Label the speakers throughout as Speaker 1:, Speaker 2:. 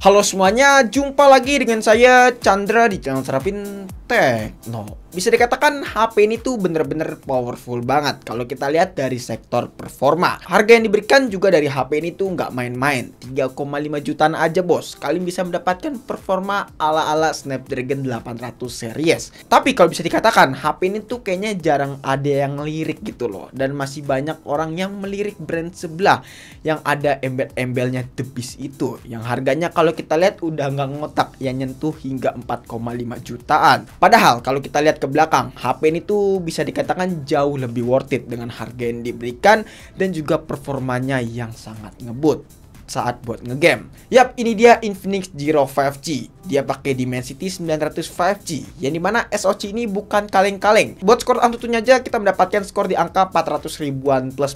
Speaker 1: Halo semuanya, jumpa lagi dengan saya Chandra di channel Serapin Tekno. Bisa dikatakan HP ini tuh bener-bener powerful banget kalau kita lihat dari sektor performa. Harga yang diberikan juga dari HP ini tuh nggak main-main, 3,5 jutaan aja bos. Kalian bisa mendapatkan performa ala-ala Snapdragon 800 series. Tapi kalau bisa dikatakan HP ini tuh kayaknya jarang ada yang lirik gitu loh. Dan masih banyak orang yang melirik brand sebelah yang ada embel-embelnya The Beast itu, yang harganya kalau kita lihat udah nggak ngotak, yang nyentuh hingga 4,5 jutaan. Padahal kalau kita lihat ke belakang, HP ini tuh bisa dikatakan jauh lebih worth it dengan harga yang diberikan dan juga performanya yang sangat ngebut saat buat ngegame. Yap, ini dia Infinix Zero 5G. Dia pakai Dimensity 900 5G, yang dimana SoC ini bukan kaleng-kaleng. Buat skor Antutunya aja kita mendapatkan skor di angka 400 ribuan plus,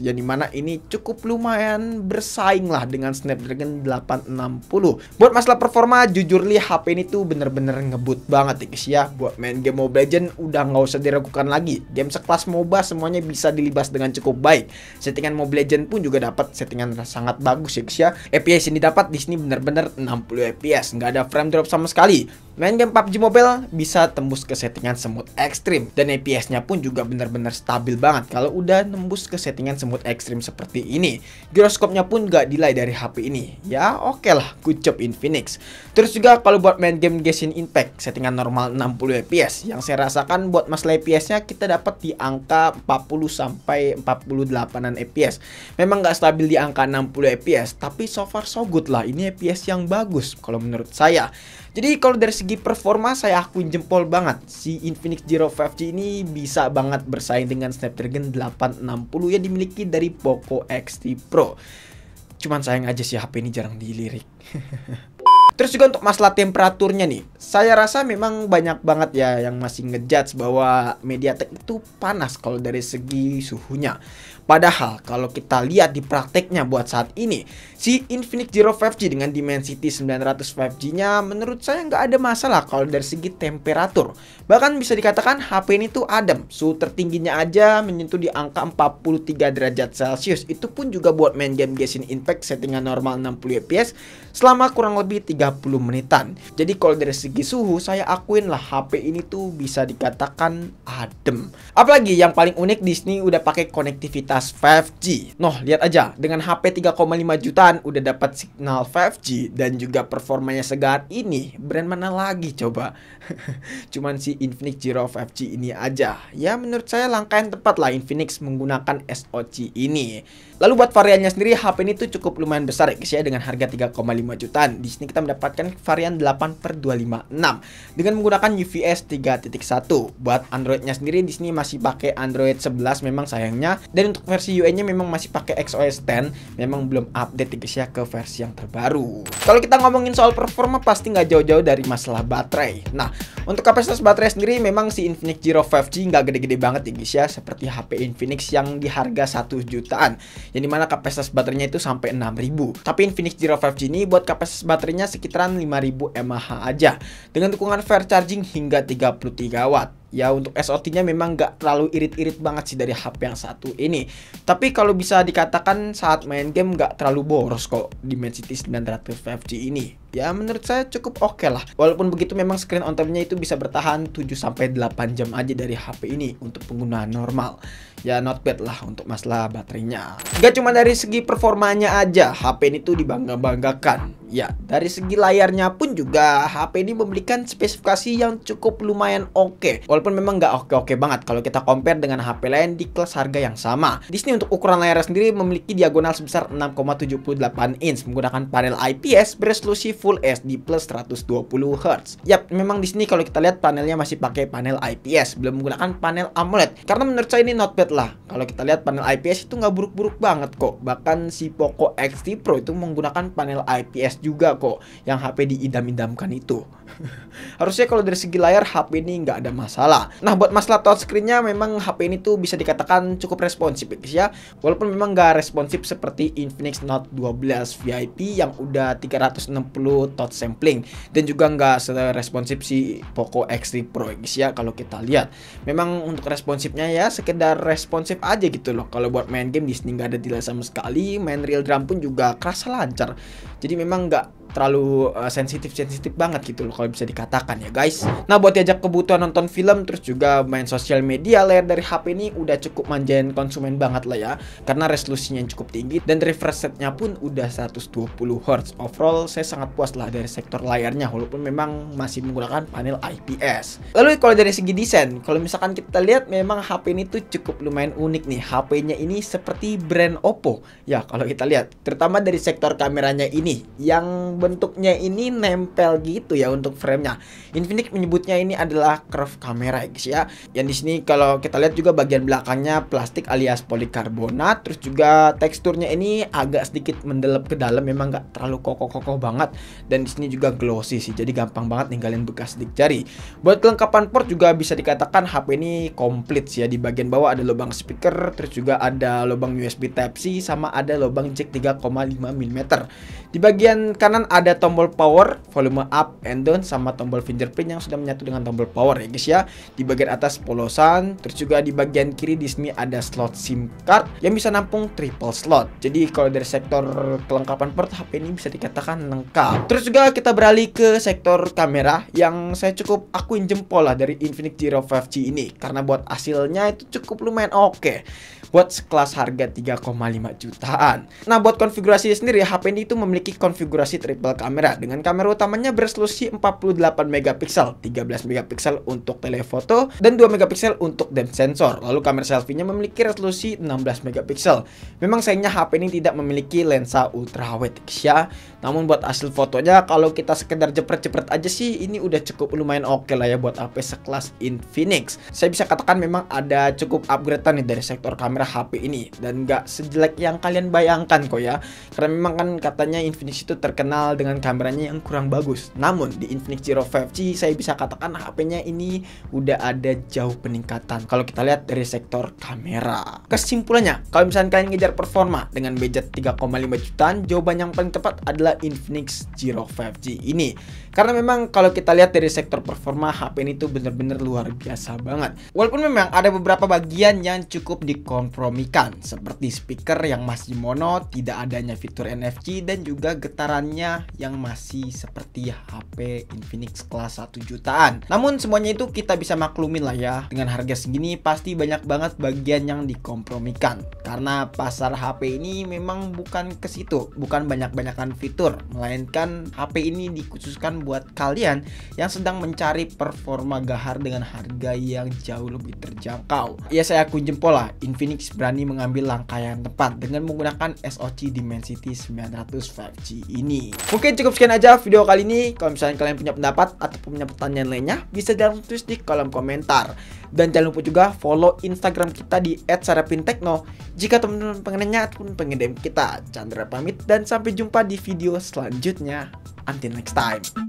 Speaker 1: yang dimana ini cukup lumayan bersaing lah dengan Snapdragon 860. Buat masalah performa, jujur li HP ini tuh bener-bener ngebut banget ya guys ya. Buat main game Mobile Legends udah nggak usah diragukan lagi. Game sekelas MOBA semuanya bisa dilibas dengan cukup baik. Settingan Mobile Legends pun juga dapat settingan sangat bagus ya guys ya. FPS yang didapat di sini bener-bener 60 FPS, nggak ada frame drop sama sekali. Main game PUBG Mobile bisa tembus ke settingan smooth ekstrim, dan FPS-nya pun juga benar-benar stabil banget kalau udah nembus ke settingan smooth ekstrim seperti ini. Giroskopnya pun gak delay dari HP ini. Ya oke lah, good job Infinix. Terus juga kalau buat main game Genshin Impact, settingan normal 60 FPS. Yang saya rasakan buat masalah FPS-nya kita dapat di angka 40 sampai 48an FPS. Memang gak stabil di angka 60 FPS, tapi so far so good lah. Ini FPS yang bagus kalau menurut saya. Jadi kalau dari segi performa saya akuin jempol banget. Si Infinix Zero 5G ini bisa banget bersaing dengan Snapdragon 860 yang dimiliki dari Poco X3 Pro. Cuman sayang aja sih HP ini jarang dilirik. Terus juga untuk masalah temperaturnya nih, saya rasa memang banyak banget ya yang masih ngejudge bahwa MediaTek itu panas kalau dari segi suhunya. Padahal kalau kita lihat di prakteknya buat saat ini, si Infinix Zero 5G dengan Dimensity 900 5G-nya menurut saya nggak ada masalah kalau dari segi temperatur. Bahkan bisa dikatakan HP ini tuh adem, suhu tertingginya aja menyentuh di angka 43 derajat Celcius. Itu pun juga buat main game Genshin Impact settingan normal 60 FPS selama kurang lebih 30 menitan. Jadi kalau dari segi suhu saya akuin lah HP ini tuh bisa dikatakan adem. Apalagi yang paling unik di sini udah pakai konektivitas 5G. Noh, lihat aja dengan HP 3,5 jutaan udah dapat signal 5G dan juga performanya segar ini. Brand mana lagi coba? Cuman si Infinix Zero 5G ini aja. Ya menurut saya langkah yang tepat lah Infinix menggunakan SoC ini. Lalu buat variannya sendiri HP ini tuh cukup lumayan besar ya guys ya, dengan harga 3,5 jutaan. Di sini kita mendapatkan varian 8/256 dengan menggunakan UFS 3.1. Buat Androidnya sendiri di sini masih pakai Android 11 memang sayangnya, dan untuk versi UI-nya memang masih pakai XOS 10, memang belum update ya guys ya ke versi yang terbaru. Kalau kita ngomongin soal performa pasti nggak jauh-jauh dari masalah baterai. Nah, untuk kapasitas baterai sendiri memang si Infinix Zero 5G nggak gede-gede banget ya guys ya, seperti HP Infinix yang di harga 1 jutaan. Yang dimana kapasitas baterainya itu sampai 6000. Tapi Infinix Zero 5G ini buat kapasitas baterainya sekitaran 5000 mAh aja, dengan dukungan fast charging hingga 33 watt. Ya untuk SoC-nya memang nggak terlalu irit-irit banget sih dari HP yang satu ini. Tapi kalau bisa dikatakan saat main game nggak terlalu boros kok Dimensity 900 5G ini. Ya menurut saya cukup oke lah. Walaupun begitu memang screen on time-nya itu bisa bertahan 7-8 jam aja dari HP ini untuk penggunaan normal. Ya not bad lah untuk masalah baterainya. Gak cuma dari segi performanya aja HP ini tuh dibangga-banggakan. Ya dari segi layarnya pun juga HP ini memberikan spesifikasi yang cukup lumayan oke. Walaupun memang nggak oke-oke banget kalau kita compare dengan HP lain di kelas harga yang sama. Di sini untuk ukuran layarnya sendiri memiliki diagonal sebesar 6,78 inch menggunakan panel IPS beresolusi Full HD plus 120 Hz. Yap, memang di sini kalau kita lihat panelnya masih pakai panel IPS, belum menggunakan panel AMOLED. Karena menurut saya ini not bad lah. Kalau kita lihat panel IPS itu nggak buruk-buruk banget kok. Bahkan si Poco X3 Pro itu menggunakan panel IPS juga kok, yang HP diidam-idamkan itu. Harusnya kalau dari segi layar HP ini nggak ada masalah. Nah buat masalah touchscreen-nya memang HP ini tuh bisa dikatakan cukup responsif ya. Walaupun memang nggak responsif seperti Infinix Note 12 VIP yang udah 360 touch sampling, dan juga nggak seresponsif si Poco X3 Pro ya. Kalau kita lihat memang untuk responsifnya ya sekedar responsif aja gitu loh. Kalau buat main game di sini nggak ada delay sama sekali, main real drum pun juga kerasa lancar. Jadi memang nggak terlalu sensitif banget gitu loh kalau bisa dikatakan ya guys. Nah, buat diajak kebutuhan nonton film terus juga main sosial media, layar dari HP ini udah cukup manjain konsumen banget lah ya, karena resolusinya yang cukup tinggi dan refresh rate-nya pun udah 120 Hz. Overall saya sangat puas lah dari sektor layarnya walaupun memang masih menggunakan panel IPS. Lalu kalau dari segi desain, kalau misalkan kita lihat memang HP ini tuh cukup lumayan unik nih. HP-nya ini seperti brand Oppo ya kalau kita lihat, terutama dari sektor kameranya ini yang bentuknya ini nempel gitu ya untuk framenya. Infinix menyebutnya ini adalah curve kamera guys ya. Yang di sini kalau kita lihat juga bagian belakangnya plastik alias polikarbonat, terus juga teksturnya ini agak sedikit mendelep ke dalam, memang nggak terlalu kokoh-kokoh banget, dan di sini juga glossy sih, jadi gampang banget ninggalin bekas sidik jari. Buat kelengkapan port juga bisa dikatakan HP ini komplit sih ya. Di bagian bawah ada lubang speaker, terus juga ada lubang USB Type-C, sama ada lubang jack 3,5 mm. Di bagian kanan ada tombol power, volume up and down, sama tombol fingerprint yang sudah menyatu dengan tombol power ya guys ya. Di bagian atas polosan, terus juga di bagian kiri di sini ada slot SIM card yang bisa nampung triple slot. Jadi kalau dari sektor kelengkapan port, HP ini bisa dikatakan lengkap. Terus juga kita beralih ke sektor kamera yang saya cukup akuin jempol lah dari Infinix Giro 5G ini, karena buat hasilnya itu cukup lumayan oke buat sekelas harga 3,5 jutaan. Nah, buat konfigurasi sendiri HP ini itu memiliki konfigurasi triple kamera dengan kamera utamanya beresolusi 48 megapiksel, 13 megapiksel untuk telefoto dan 2 megapiksel untuk depth sensor. Lalu kamera selfie-nya memiliki resolusi 16 megapiksel. Memang sayangnya HP ini tidak memiliki lensa ultrawide ya. Namun buat hasil fotonya kalau kita sekedar jepret-jepret aja sih ini udah cukup lumayan oke lah ya buat HP sekelas Infinix. Saya bisa katakan memang ada cukup upgrade-an nih dari sektor kamera HP ini, dan nggak sejelek yang kalian bayangkan kok ya, karena memang kan katanya Infinix itu terkenal dengan kameranya yang kurang bagus. Namun di Infinix Giro 5G saya bisa katakan HP-nya ini udah ada jauh peningkatan kalau kita lihat dari sektor kamera. Kesimpulannya, kalau misalnya kalian ngejar performa dengan budget 3,5 jutaan, jawaban yang paling tepat adalah Infinix Giro 5G ini, karena memang kalau kita lihat dari sektor performa HP ini tuh bener-bener luar biasa banget. Walaupun memang ada beberapa bagian yang cukup dikompromikan, seperti speaker yang masih mono, tidak adanya fitur NFC, dan juga getarannya yang masih seperti HP Infinix kelas 1 jutaan. Namun semuanya itu kita bisa maklumin lah ya, dengan harga segini pasti banyak banget bagian yang dikompromikan, karena pasar HP ini memang bukan ke situ, bukan banyak-banyakan fitur, melainkan HP ini dikhususkan buat kalian yang sedang mencari performa gahar dengan harga yang jauh lebih terjangkau. Ya, saya akui jempol lah, Infinix berani mengambil langkah yang tepat dengan menggunakan SoC Dimensity 900 5G ini. Mungkin cukup sekian aja video kali ini. Kalau misalnya kalian punya pendapat atau punya pertanyaan lainnya, bisa jangan tulis di kolom komentar. Dan jangan lupa juga follow Instagram kita di @sarapintekno. Jika teman-teman pengen nanya ataupun pengen DM kita. Chandra pamit dan sampai jumpa di video selanjutnya. Until next time.